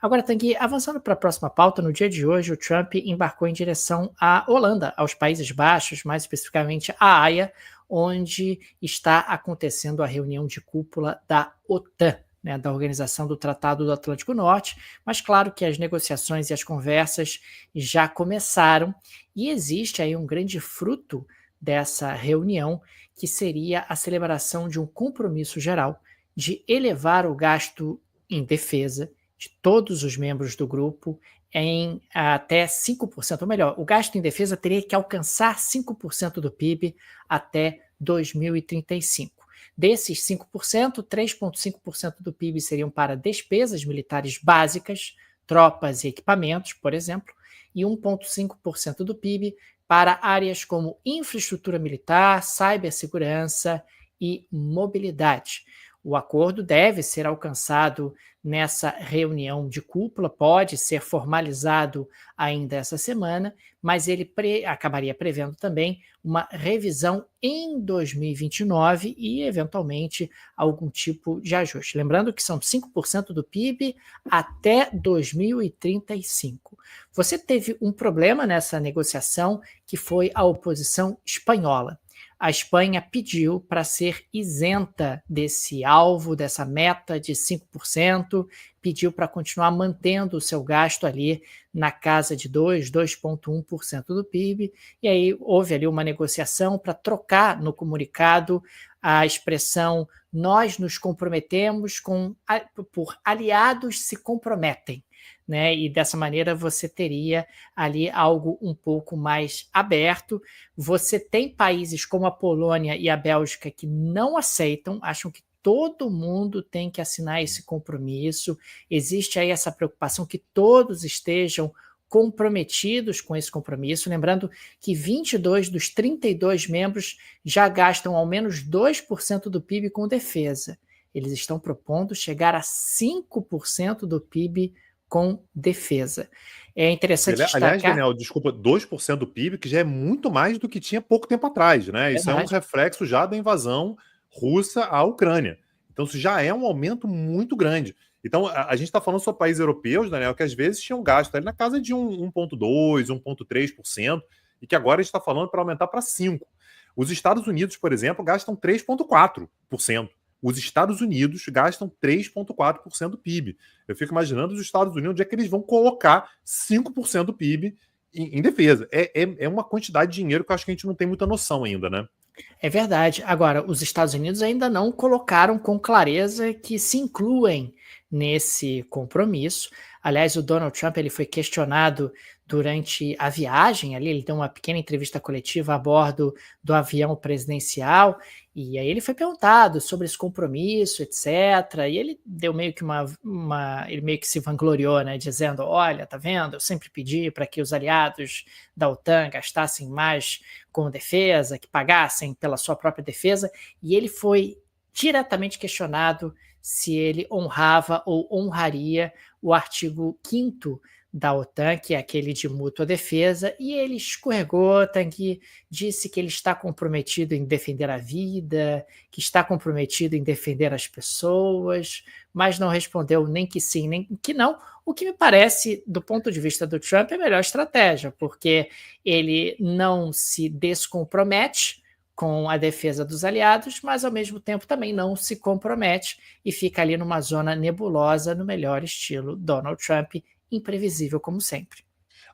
Agora, Tanguy, avançando para a próxima pauta, no dia de hoje, o Trump embarcou em direção à Holanda, aos Países Baixos, mais especificamente à Haia, onde está acontecendo a reunião de cúpula da OTAN, né, da Organização do Tratado do Atlântico Norte, mas claro que as negociações e as conversas já começaram e existe aí um grande fruto dessa reunião, que seria a celebração de um compromisso geral de elevar o gasto em defesa de todos os membros do grupo em até 5%, ou melhor, o gasto em defesa teria que alcançar 5% do PIB até 2035. Desses 5%, 3,5% do PIB seriam para despesas militares básicas, tropas e equipamentos, por exemplo, e 1,5% do PIB para áreas como infraestrutura militar, cibersegurança e mobilidade. O acordo deve ser alcançado nessa reunião de cúpula, pode ser formalizado ainda essa semana, mas ele acabaria prevendo também uma revisão em 2029 e, eventualmente, algum tipo de ajuste. Lembrando que são 5% do PIB até 2035. Você teve um problema nessa negociação, que foi a oposição espanhola. A Espanha pediu para ser isenta desse alvo, dessa meta de 5%, pediu para continuar mantendo o seu gasto ali na casa de 2,1% do PIB, e aí houve ali uma negociação para trocar no comunicado a expressão "nós nos comprometemos" por "aliados se comprometem", né? E dessa maneira você teria ali algo um pouco mais aberto. Você tem países como a Polônia e a Bélgica que não aceitam, acham que todo mundo tem que assinar esse compromisso. Existe aí essa preocupação que todos estejam comprometidos com esse compromisso. Lembrando que 22 dos 32 membros já gastam ao menos 2% do PIB com defesa. Eles estão propondo chegar a 5% do PIB com defesa. É interessante destacar... Aliás, Daniel, desculpa, 2% do PIB, que já é muito mais do que tinha pouco tempo atrás, né? Isso é um reflexo já da invasão russa à Ucrânia. Então, isso já é um aumento muito grande. Então, a gente está falando sobre países europeus, Daniel, que às vezes tinham gasto ali na casa de 1,2%, 1,3%, e que agora a gente está falando para aumentar para 5%. Os Estados Unidos, por exemplo, gastam 3,4%. Os Estados Unidos gastam 3,4% do PIB. Eu fico imaginando os Estados Unidos onde é que eles vão colocar 5% do PIB em defesa. É uma quantidade de dinheiro que eu acho que a gente não tem muita noção ainda, né? É verdade. Agora, os Estados Unidos ainda não colocaram com clareza que se incluem nesse compromisso. Aliás, o Donald Trump ele foi questionado durante a viagem, ali ele deu uma pequena entrevista coletiva a bordo do avião presidencial, e aí ele foi perguntado sobre esse compromisso, etc. E ele deu meio que ele meio que se vangloriou, né, dizendo: olha, tá vendo? Eu sempre pedi para que os aliados da OTAN gastassem mais com defesa, que pagassem pela sua própria defesa, e ele foi diretamente questionado se ele honrava ou honraria o artigo 5º da OTAN, que é aquele de mútua defesa, e ele escorregou, Tanguy, disse que ele está comprometido em defender a vida, que está comprometido em defender as pessoas, mas não respondeu nem que sim, nem que não, o que me parece, do ponto de vista do Trump, é a melhor estratégia, porque ele não se descompromete com a defesa dos aliados, mas ao mesmo tempo também não se compromete e fica ali numa zona nebulosa, no melhor estilo Donald Trump, imprevisível como sempre.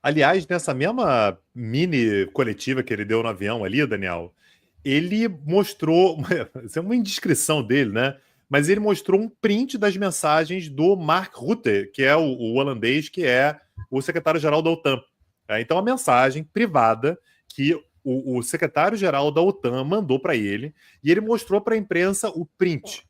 Aliás, nessa mesma mini coletiva que ele deu no avião ali, Daniel, ele mostrou, isso é uma indiscrição dele, né? Mas ele mostrou um print das mensagens do Mark Rutte, que é o holandês, que é o secretário-geral da OTAN. Então, a mensagem privada que o secretário-geral da OTAN mandou para ele, e ele mostrou para a imprensa o print.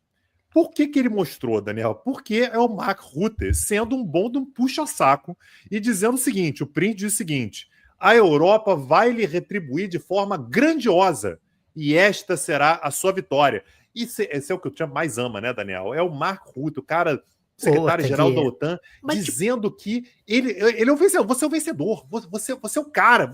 Por que ele mostrou, Daniel? Porque é o Mark Rutte sendo um bom de um puxa-saco e dizendo o seguinte, o print diz o seguinte: a Europa vai lhe retribuir de forma grandiosa e esta será a sua vitória. Esse é o que o Trump mais ama, né, Daniel? É o Mark Rutte, o cara, secretário-geral da OTAN, dizendo que ele é o vencedor, você é o vencedor, você é o cara,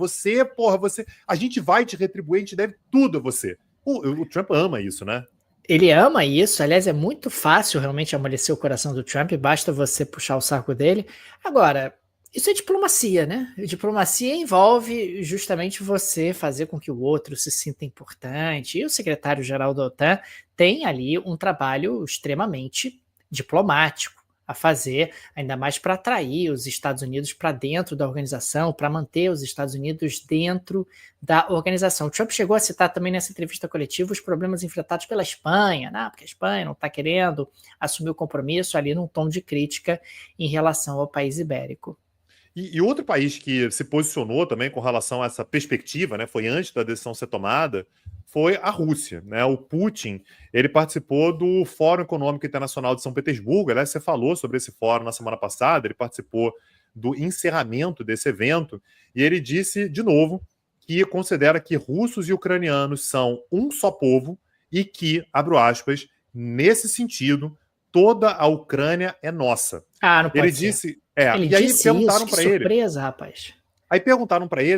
a gente vai te retribuir, a gente deve tudo a você. O Trump ama isso, né? Ele ama isso, aliás, é muito fácil realmente amolecer o coração do Trump, basta você puxar o saco dele. Agora, isso é diplomacia, né? Diplomacia envolve justamente você fazer com que o outro se sinta importante. E o secretário-geral da OTAN tem ali um trabalho extremamente diplomático a fazer, ainda mais para atrair os Estados Unidos para dentro da organização, para manter os Estados Unidos dentro da organização. O Trump chegou a citar também nessa entrevista coletiva os problemas enfrentados pela Espanha, né? Porque a Espanha não está querendo assumir o compromisso ali num tom de crítica em relação ao país ibérico. E outro país que se posicionou também com relação a essa perspectiva, né, foi antes da decisão ser tomada, foi a Rússia. Né? O Putin, ele participou do Fórum Econômico Internacional de São Petersburgo, aliás, você falou sobre esse fórum na semana passada, ele participou do encerramento desse evento, e ele disse, de novo, que considera que russos e ucranianos são um só povo e que, abro aspas, nesse sentido, toda a Ucrânia é nossa. Ah, não Ele pode ser. disse, Ele e aí disse isso, perguntaram que para ele, surpresa, rapaz.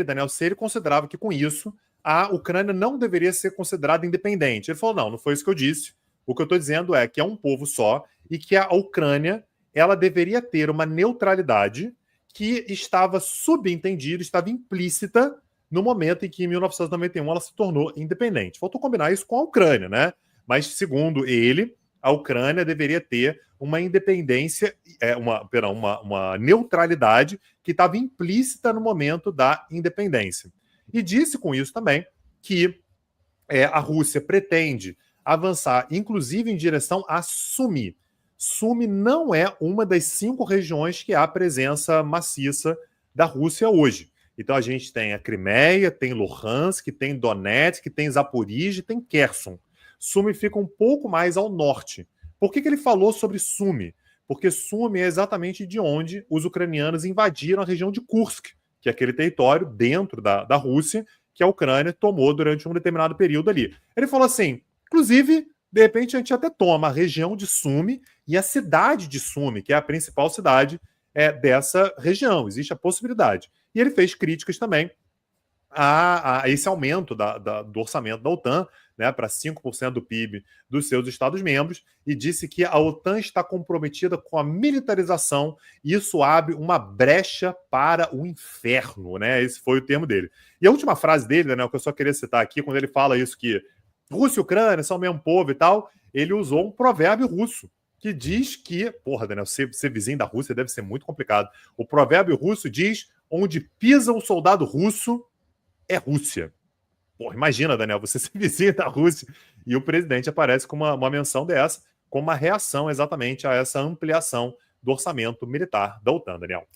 Daniel, se ele considerava que com isso a Ucrânia não deveria ser considerada independente. Ele falou, não foi isso que eu disse. O que eu estou dizendo é que é um povo só e que a Ucrânia ela deveria ter uma neutralidade que estava subentendida, estava implícita no momento em que, em 1991, ela se tornou independente. Faltou combinar isso com a Ucrânia, né? Mas, segundo ele, a Ucrânia deveria ter uma independência, uma neutralidade que estava implícita no momento da independência. E disse com isso também que a Rússia pretende avançar, inclusive em direção a Sumi. Sumi não é uma das 5 regiões que há presença maciça da Rússia hoje. Então a gente tem a Crimeia, tem Luhansk, tem Donetsk, tem Zaporizhia, tem Kherson. Sumi fica um pouco mais ao norte. Por que ele falou sobre Sumi? Porque Sumi é exatamente de onde os ucranianos invadiram a região de Kursk, que é aquele território dentro da Rússia, que a Ucrânia tomou durante um determinado período ali. Ele falou assim, inclusive, de repente a gente até toma a região de Sumi e a cidade de Sumi, que é a principal cidade dessa região. Existe a possibilidade. E ele fez críticas também a esse aumento do orçamento da OTAN, né, para 5% do PIB dos seus Estados-membros, e disse que a OTAN está comprometida com a militarização e isso abre uma brecha para o inferno, né? Esse foi o termo dele. E a última frase dele, Daniel, que eu só queria citar aqui, quando ele fala isso, que Rússia e Ucrânia são o mesmo povo e tal, ele usou um provérbio russo, que diz que, porra, Daniel, ser vizinho da Rússia deve ser muito complicado. O provérbio russo diz, onde pisa um soldado russo, é Rússia. Porra, imagina, Daniel, você ser vizinho da Rússia e o presidente aparece com uma menção dessa, com uma reação exatamente a essa ampliação do orçamento militar da OTAN, Daniel.